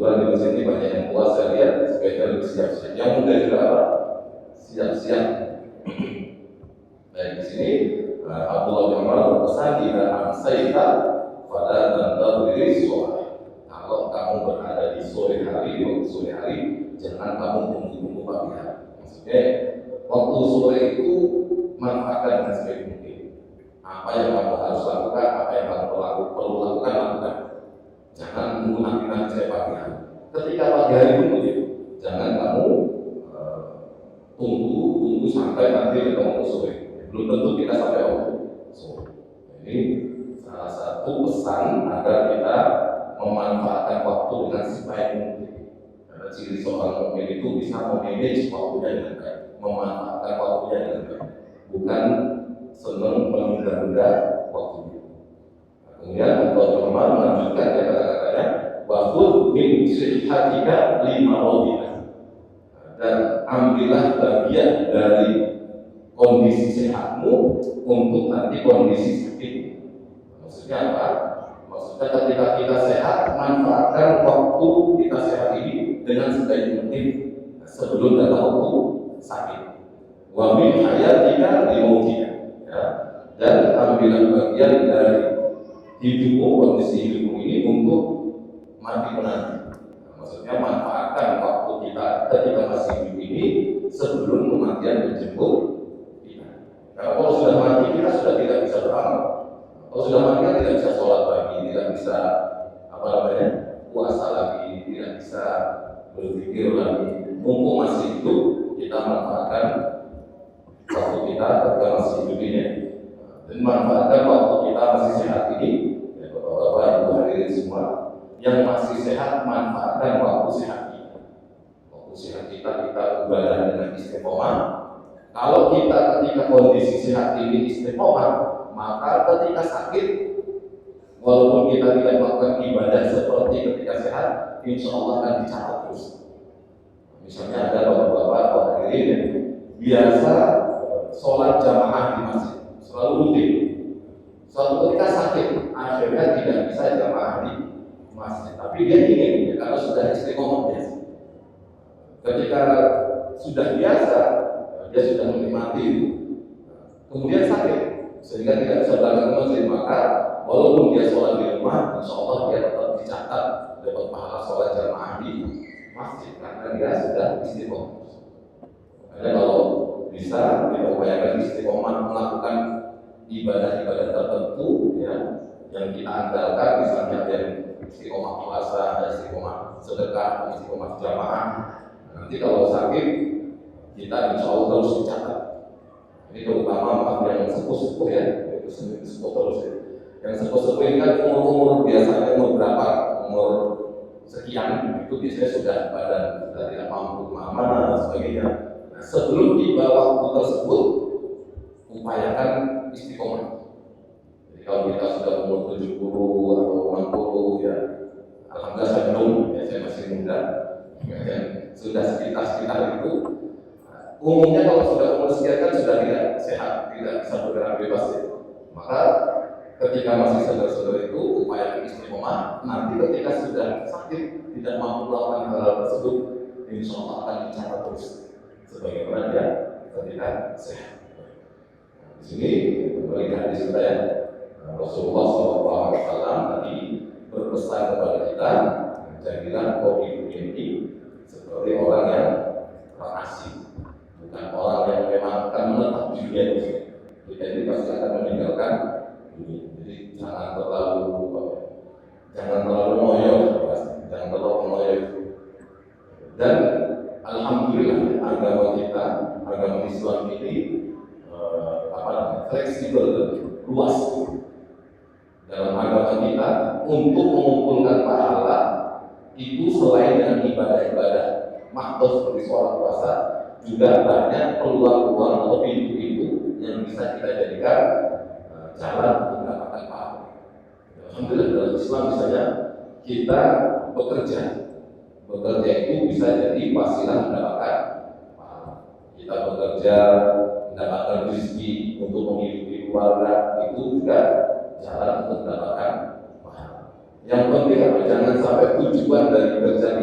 Kebetulan di sini banyak yang tua saya lihat, sebaiknya lebih siap-siap. Yang muda juga apa? Siap-siap. Baik, di sini Abdullah bin Umar berpesan, jika amsaita pada tanda berdiri sholat. Kalau kamu berada di sore hari, waktu sore hari, jangan kamu tunggu-tunggu pagi hari. Maksudnya waktu sore itu manfaatkan dengan sebaik mungkin. Apa yang kamu harus lakukan, apa yang kamu perlu lakukan, lakukan. Jangan tunggu nanti saya pagi hari. Ketika pagi hari pun begitu, jangan kamu tunggu sampai nanti ketemu sore. Belum tentu kita sampai waktu sore. Ini salah satu pesan agar kita memanfaatkan waktu dengan sebaik mungkin. Karena ciri seorang mukmin itu bisa memanage waktunya dengan baik, memanfaatkan waktunya dengan baik, bukan senang menunda-nunda waktunya. Kemudian Allah Umar melanjutkan kata-katanya, waqul min sihhatika lima rodina, dan ambillah bagian dari kondisi sehatmu untuk nanti kondisi sakit. Maksudnya apa? Maksudnya ketika kita sehat, manfaatkan waktu kita sehat ini dengan sebaik mungkin sebelum datang waktu sakit. Wa min hayatika limautika, ya. Dan ambillah bagian dari hidupmu, kondisi hidupmu ini untuk mati menanti. Maksudnya manfaatkan waktu kita ketika masih hidup ini sebelum kematian menjemput kita. Karena kalau sudah mati kita sudah tidak bisa beramal. Kalau sudah mati kan tidak bisa sholat lagi, tidak bisa puasa lagi, tidak bisa berzikir lagi. Mumpung masih hidup, kita manfaatkan waktu kita ketika masih hidup ini, dan manfaatkan waktu kita masih sehat ini. Ya, Bapak Ibu hadirin semua, yang masih sehat, manfaatkan waktu sehat kita. Waktu sehat kita ibadah dengan istiqomah. Kalau kita ketika kondisi sehat ini istiqomah, maka ketika sakit, walaupun kita tidak melakukan ibadah seperti ketika sehat, insya Allah akan dicatat terus. Misalnya ada bapak-bapak hadirin yang biasa sholat jamaah di masjid, selalu rutin. Suatu ketika sakit, akhirnya tidak bisa jamaah di masjid, tapi dia ingin, ya, karena sudah istiqomah biasa. Ketika sudah biasa, dia sudah menikmati itu, kemudian sakit sehingga tidak bisa berangkat ke masjid, maka walaupun dia sholat di rumah, insya Allah dia tetap dicatat dapat pahala sholat jamaah di masjid karena dia sudah istiqomah. Karena kalau bisa kita upayakan istiqomah melakukan ibadah-ibadah tertentu, ya, yang kita andalkan, misalnya yang istiqomah puasa, ada istiqomah sedekah, istiqomah jamaah. Nanti kalau sakit, kita insya Allah terus dicatat. Ini terutama yang sepuh-sepuh, ya, sepuh terus, ya. Yang sepuh-sepuh ini kan umur biasanya umur berapa? Umur sekian, itu biasanya sudah badan sudah tidak mampu kemana-mana dan sebagainya. Nah, sebelum tiba waktu tersebut, upayakan istiqomah. Jadi kalau kita sudah umur 70 atau 60, ya, alhamdulillah saya belum, ya, saya masih muda, ya, sudah sekitar itu. Umumnya kalau sudah umur sekian kan sudah tidak sehat, tidak bisa bergerak bebas, ya. Maka ketika masih sadar-sadar itu upaya istiqomah, nanti ketika sudah sakit tidak mampu melakukan hal tersebut, insya Allah akan dicatat terus sebagaimana dia ketika sehat. Di sini kembali ke hadis kita, ya, Rasulullah SAW tadi berpesan kepada kita, jadilah kau hidup ini seperti orang yang terasing, bukan orang yang memang akan menetap di dunia ini. Kita ini pasti akan meninggalkan dunia. Jadi jangan terlalu ngoyo, jangan terlalu ngoyo. Dan alhamdulillah agama kita, agama Islam ini fleksibel dan luas. Dalam agama kita untuk mengumpulkan pahala itu selain dengan ibadah-ibadah makhluk seperti sholat puasa, juga banyak peluang-peluang atau pintu-pintu yang bisa kita jadikan jalan untuk mendapatkan pahala. Alhamdulillah dalam Islam misalnya kita bekerja itu bisa jadi wasilah mendapatkan pahala. Kita bekerja mendapatkan rezeki untuk menghidupi keluarga, itu juga jalan untuk mendapatkan pahala. Yang penting apa? Jangan sampai tujuan dari bekerja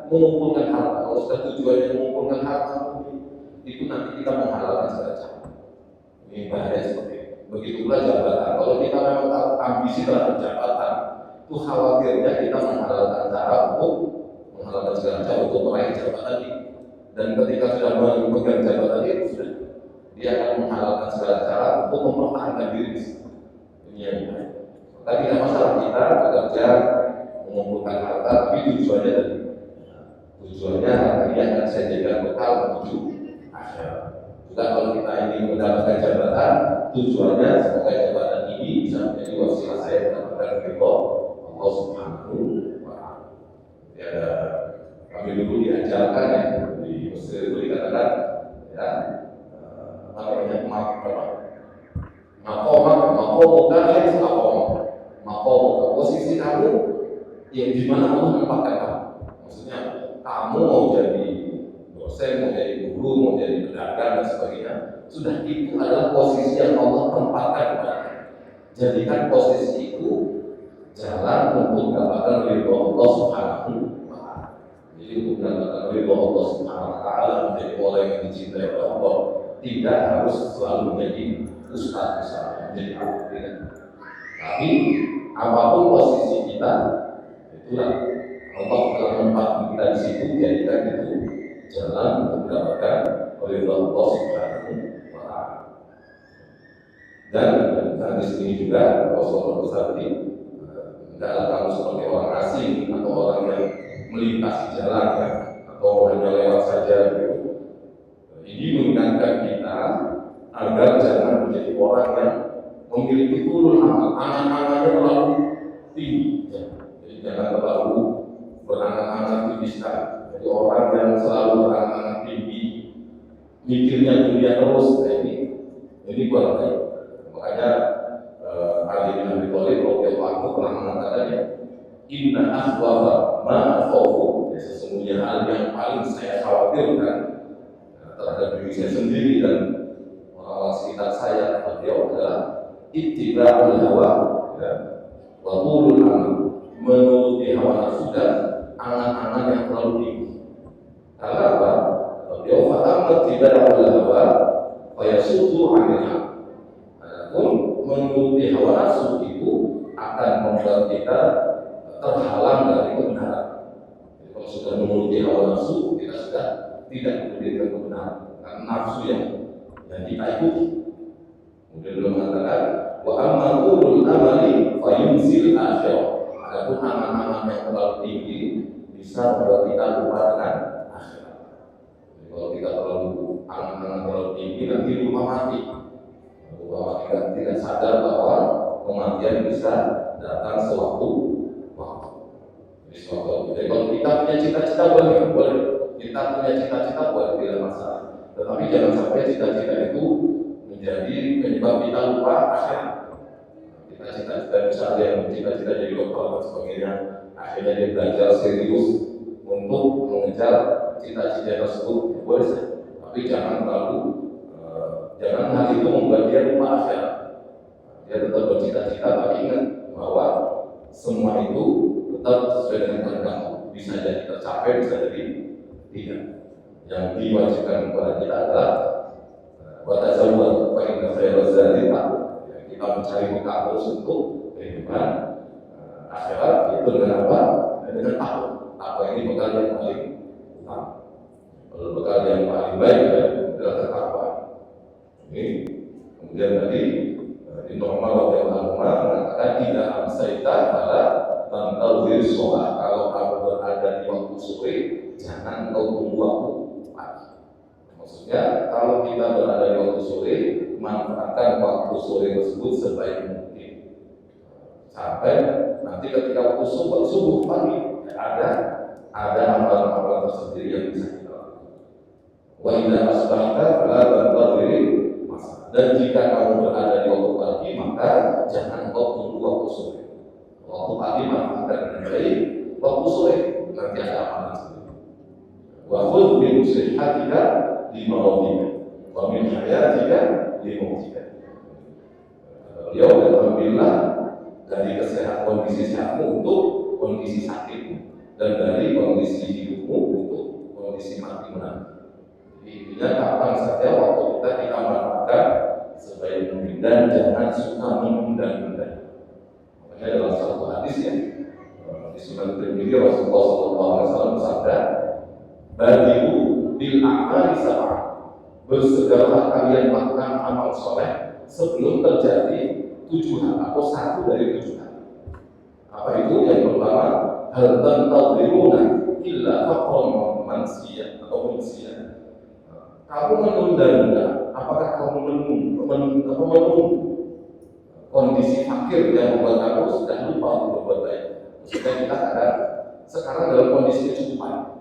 mengumpulkan harta. Kalau sudah tujuannya mengumpulkan harta, itu nanti kita menghalalkan segala cara. Ini bahaya seperti itu. Begitu pula jabatan. Kalau kita memang tahu ambisi terhadap jabatan, itu khawatirnya kita menghalalkan cara untuk menghalalkan segala cara untuk meraih jabatan ini. Dan ketika sudah memegang jabatan itu sudah, dia akan menghalalkan segala cara untuk mempertahankan diri di situ. Ini yang baik. Maka tidak masalah kita bekerja mengumpulkan harta, tapi tujuannya harta ini akan saya jadikan bekal menuju akhirat. Juga kalau kita ingin mendapatkan jabatan, tujuannya semoga jabatan ini bisa menjadi wasilah saya mendapatkan ridho Allah Subhanahu wa Ta'ala. Ya, kami dulu diajarkan ya di Mesir itu dikatakan ya namanya makomoga itu makomoga posisi kamu yang di mana Allah menempatkan kamu. Maksudnya kamu mau jadi dosen, mau jadi guru, mau jadi pedagang dan sebagainya, sudah itu adalah posisi yang Allah tempatkan kepada kamu. Jadikan posisi itu jalan untuk mendapatkan ridho Allah Subhanahu wa Ta'ala. Jadi untuk mendapatkan ridho Allah Subhanahu wa Ta'ala, menjadi orang yang dicintai oleh Allah, tidak harus selalu menjadi ustaz misalnya, menjadi tidak. Tapi apapun posisi kita, itulah Allah telah menempatkan kita di situ, jadikan itu jalan untuk mendapatkan ridho Allah Subhanahu wa Ta'ala. Dan di sini juga Rasulullah bersabda, tidaklah kamu seperti orang asing atau orang yang melintasi jalan ya, atau hanya lewat saja gitu. Ini mengingatkan kita agar jangan menjadi orang yang memiliki turun amal, angan-angannya terlalu tinggi ya. Jadi jangan terlalu berangan-angan tinggi sekali. Jadi orang yang selalu berangan-angan tinggi, mikirnya dunia terus, ini kurang baik. Makanya Ali bin Abi Thalib radhiyallahu anhu pernah mengatakannya, inna akhwafa ma akhafu, sesungguhnya hal yang paling saya khawatirkan terhadap diri saya sendiri dan orang-orang sekitar saya, beliau adalah ittiba'ul hawa ya, wa tulul amal, menuruti hawa nafsu dan angan-angan yang terlalu tinggi. Karena apa? Beliau fa'amat ittiba'ul hawa wa yasuddu 'anil haq. Adapun menuruti hawa nafsu itu akan membuat kita terhalang dari kebenaran. Jadi kalau sudah menuruti hawa nafsu, kita sudah tidak memberikan kebenaran karena nafsu yang kita ikuti. Kemudian beliau mengatakan, wa amma ulul amali fa yunzil akhirah. Adapun angan-angan yang terlalu tinggi bisa membuat kita lupa dengan akhirat. Jadi kalau kita terlalu angan-angan terlalu tinggi, nanti lupa mati. Bahwa kita tidak sadar bahwa kematian bisa datang sewaktu waktu. Jadi kalau kita punya cita-cita boleh. Kita punya cita-cita boleh, tidak masalah. Tetapi jangan sampai cita-cita itu menjadi penyebab kita lupa akhirat. Kita cita-cita misalnya yang cita-cita jadi dokter dan sebagainya, akhirnya dia belajar serius untuk mengejar cita-cita tersebut, boleh saja. Tapi jangan jangan hal itu membuat dia lupa akhirat. Dia tetap bercita-cita, tapi ingat bahwa semua itu tetap sesuai dengan kehendak. Bisa jadi tercapai, bisa jadi tidak. Yang diwajibkan kepada kita adalah watazawwad fa inna khairaz zadi taqwa. Kita mencari bekal terus untuk kehidupan akhirat, itu dengan apa? Dengan takwa. Takwa ini bekal yang paling utama. Kalau bekal yang paling baik adalah takwa. Ini kemudian tadi di normal yang mengatakan tidak amsaita pada tantazir sholat. Kalau kamu berada di waktu sore, jangan kau tunggu waktu pagi. Maksudnya kalau kita berada di waktu sore, manfaatkan waktu sore tersebut sebaik mungkin. Sampai nanti ketika waktu subuh pagi ada amalan-amalan tersendiri yang bisa kita lakukan. Wa idza asbahta fala tantazir. Dan jika kamu berada di waktu pagi, maka jangan kau tunggu waktu sore. Waktu pagi manfaatkan dengan baik, waktu sore nanti ada amalan sendiri. Wa khudh bi nasihatika li maradika wa min hayatika li mautika. Beliau alhamdulillah dari kesehatan kondisi sehatmu untuk kondisi sakitmu. dan dari kondisi hidupmu untuk kondisi matimu nanti. Jadi intinya kapan saja waktu kita manfaatkan sebaik mungkin dan jangan suka menunda-nunda. Makanya dalam satu hadis ya, di Sunan Tirmidzi Rasulullah SAW bersabda, "Badiu bil a'mali sab'ah." Bersegeralah kalian melakukan amal soleh sebelum terjadi 7 hal atau satu dari 7 hal. Apa itu? Yang pertama, hal tantadhiruna illa faqran mansiyah atau manusia. Kamu menunda-nunda, apakah kamu menunggu kondisi fakir yang membuat kamu sudah lupa untuk berbuat baik? Maksudnya kita sekarang dalam kondisi kecukupan.